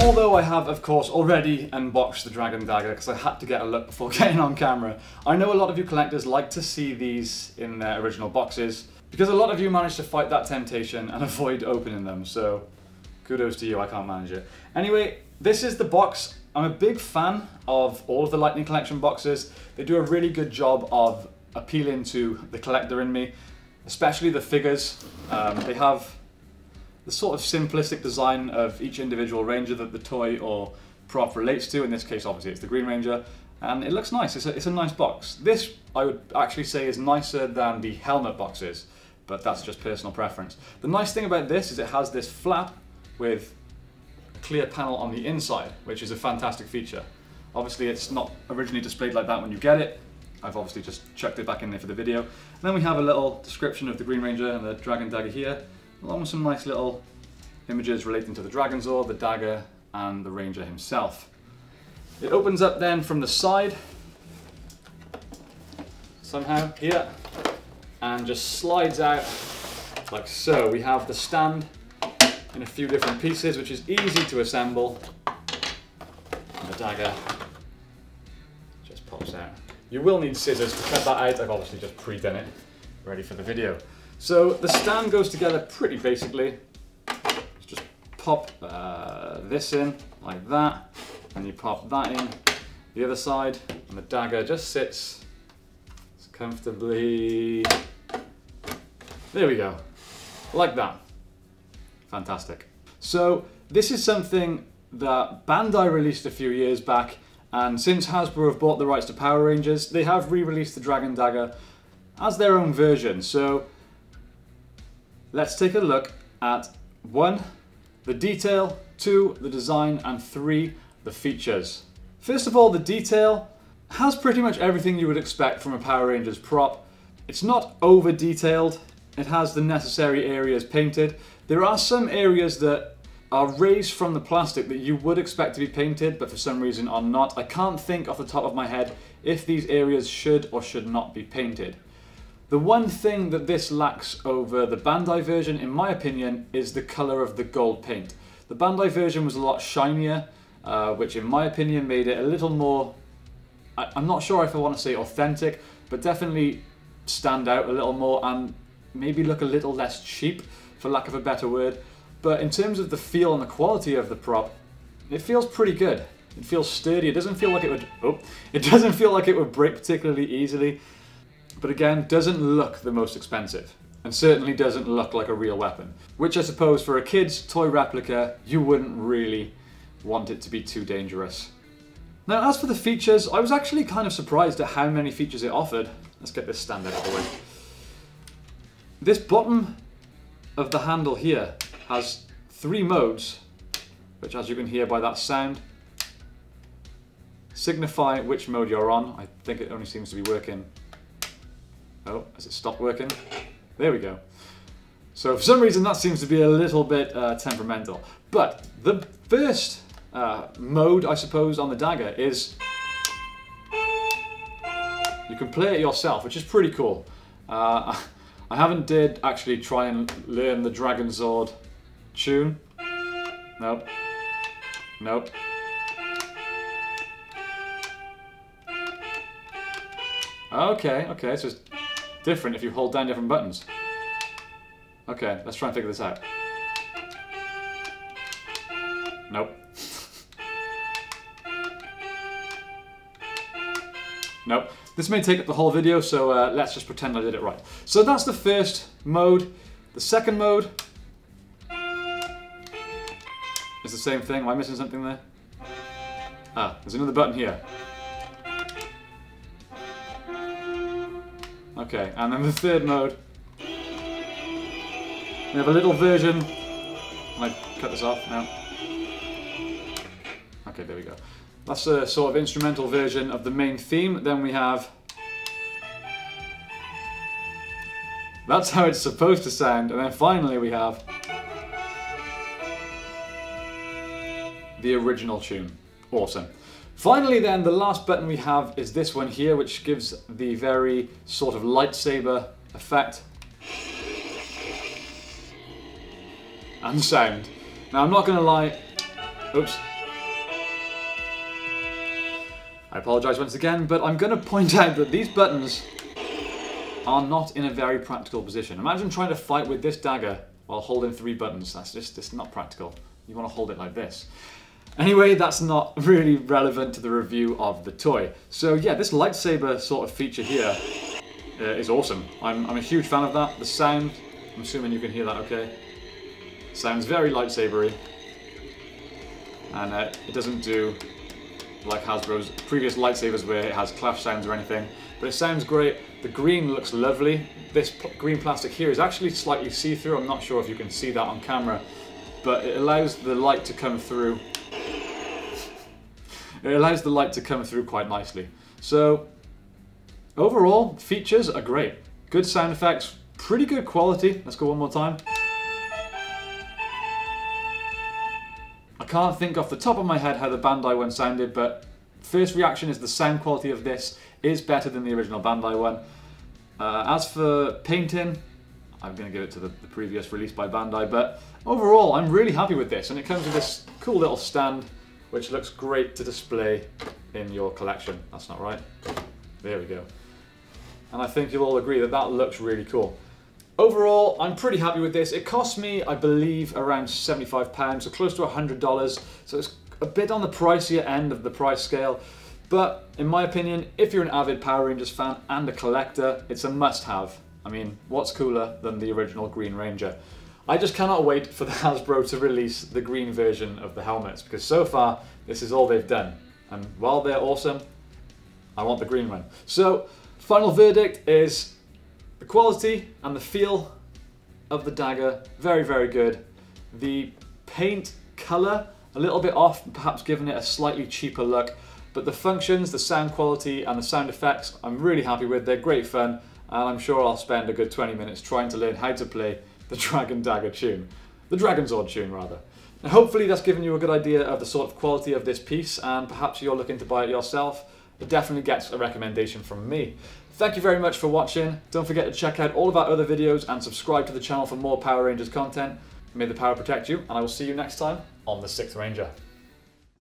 although I have, of course, already unboxed the Dragon Dagger because I had to get a look before getting on camera, I know a lot of you collectors like to see these in their original boxes because a lot of you managed to fight that temptation and avoid opening them, so kudos to you, I can't manage it. Anyway, this is the box. I'm a big fan of all of the Lightning Collection boxes. They do a really good job of appealing to the collector in me, especially the figures. They have the sort of simplistic design of each individual Ranger that the toy or prop relates to. In this case, obviously, it's the Green Ranger, and it looks nice. It's a nice box. This, I would actually say, is nicer than the helmet boxes, but that's just personal preference. The nice thing about this is it has this flap with a clear panel on the inside, which is a fantastic feature. Obviously, it's not originally displayed like that when you get it. I've obviously just chucked it back in there for the video. And then we have a little description of the Green Ranger and the Dragon Dagger here, along with some nice little images relating to the Dragon Zord, the Dagger, and the Ranger himself. It opens up then from the side, somehow, here, and just slides out like so. We have the stand in a few different pieces, which is easy to assemble. And the Dagger just pops out. You will need scissors to cut that out. I've obviously just pre-done it, ready for the video. So the stand goes together pretty basically. Just pop this in like that, and you pop that in the other side, and the Dagger just sits comfortably. There we go, like that. Fantastic. So this is something that Bandai released a few years back, and since Hasbro have bought the rights to Power Rangers, they have re-released the Dragon Dagger as their own version. So let's take a look at 1, the detail, 2, the design, and 3, the features. First of all, the detail has pretty much everything you would expect from a Power Rangers prop. It's not over detailed, it has the necessary areas painted. There are some areas that are raised from the plastic that you would expect to be painted, but for some reason are not. I can't think off the top of my head if these areas should or should not be painted. The one thing that this lacks over the Bandai version, in my opinion, is the colour of the gold paint. The Bandai version was a lot shinier, which in my opinion made it a little more, I'm not sure if I want to say authentic, but definitely stand out a little more and maybe look a little less cheap, for lack of a better word. But in terms of the feel and the quality of the prop, it feels pretty good. It feels sturdy. It doesn't feel like it would, it doesn't feel like it would break particularly easily. But again, doesn't look the most expensive, and certainly doesn't look like a real weapon, which I suppose for a kid's toy replica, you wouldn't really want it to be too dangerous. Now, as for the features, I was actually kind of surprised at how many features it offered. Let's get this stand out of the way. This bottom of the handle here has 3 modes, which, as you can hear by that sound, signify which mode you're on. I think it only seems to be working. Oh, has it stopped working? There we go. So for some reason that seems to be a little bit temperamental. But the first mode, I suppose, on the Dagger is you can play it yourself, which is pretty cool. I haven't did actually try and learn the Dragon Zord tune. Nope. Nope. Okay, so it's different if you hold down different buttons. Okay, let's try and figure this out. Nope. Nope. This may take up the whole video, so let's just pretend I did it right. So that's the first mode. The second mode is the same thing. Am I missing something there? Ah, there's another button here. Okay, and then the third mode, we have a little version. Can I cut this off now? Okay, there we go. That's a sort of instrumental version of the main theme. Then we have... That's how it's supposed to sound. And then finally we have the original tune. Awesome. Finally then, the last button we have is this one here, which gives the very sort of lightsaber effect and sound. Now I'm not going to lie, oops, I apologise once again, but I'm going to point out that these buttons are not in a very practical position. Imagine trying to fight with this dagger while holding 3 buttons. It's not practical. You want to hold it like this. Anyway, that's not really relevant to the review of the toy. So yeah, this lightsaber sort of feature here is awesome. I'm a huge fan of that. The sound, I'm assuming you can hear that okay. Sounds very lightsabery. And it doesn't do like Hasbro's previous lightsabers where it has clash sounds or anything. But it sounds great. The green looks lovely. This green plastic here is actually slightly see-through. I'm not sure if you can see that on camera, but it allows the light to come through. It allows the light to come through quite nicely. So overall, features are great. Good sound effects, pretty good quality. Let's go one more time. I can't think off the top of my head how the Bandai one sounded, but first reaction is the sound quality of this is better than the original Bandai one. As for painting, I'm going to give it to the previous release by Bandai, but overall I'm really happy with this, and it comes with this cool little stand which looks great to display in your collection. That's not right. There we go. And I think you'll all agree that that looks really cool. Overall, I'm pretty happy with this. It cost me, I believe, around £75, so close to $100. So it's a bit on the pricier end of the price scale. But in my opinion, if you're an avid Power Rangers fan and a collector, it's a must-have. I mean, what's cooler than the original Green Ranger? I just cannot wait for the Hasbro to release the green version of the helmets, because so far, this is all they've done. And while they're awesome, I want the green one. So, final verdict is the quality and the feel of the Dagger, very, very good. The paint colour, a little bit off, perhaps giving it a slightly cheaper look. But the functions, the sound quality and the sound effects, I'm really happy with. They're great fun, and I'm sure I'll spend a good 20 minutes trying to learn how to play the Dragon Dagger tune. The Dragon Zord tune, rather. Now, hopefully that's given you a good idea of the sort of quality of this piece, and perhaps you're looking to buy it yourself. It definitely gets a recommendation from me. Thank you very much for watching. Don't forget to check out all of our other videos and subscribe to the channel for more Power Rangers content. May the power protect you, and I will see you next time on the 6th Ranger.